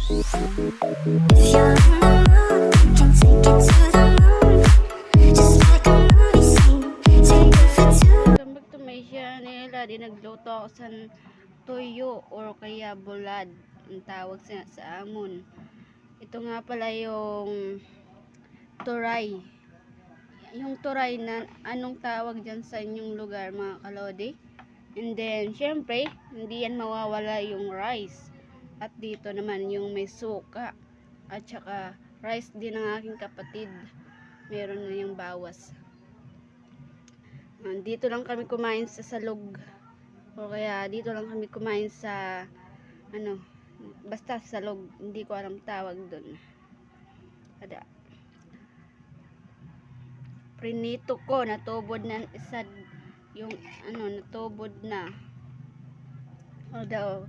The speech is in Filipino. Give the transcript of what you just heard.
If you're on the road, can take it to the moon. Just like a movie scene, take it for two. Welcome back to my channel. Di nagluto ako sa tuyo or kaya bulad ang tawag sa amon. Ito nga pala yung turay. Yung turay na anong tawag dyan sa inyong lugar mga kalodi. And then syempre hindi yan mawawala yung rice. At dito naman yung may suka. At saka rice din ng aking kapatid. Meron na yung bawas. Dito lang kami kumain sa salog. O kaya dito lang kami kumain sa ano, basta salog, hindi ko alam tawag doon. Ada. Prinito ko, natubod na isa yung ano, natubod na. O daw,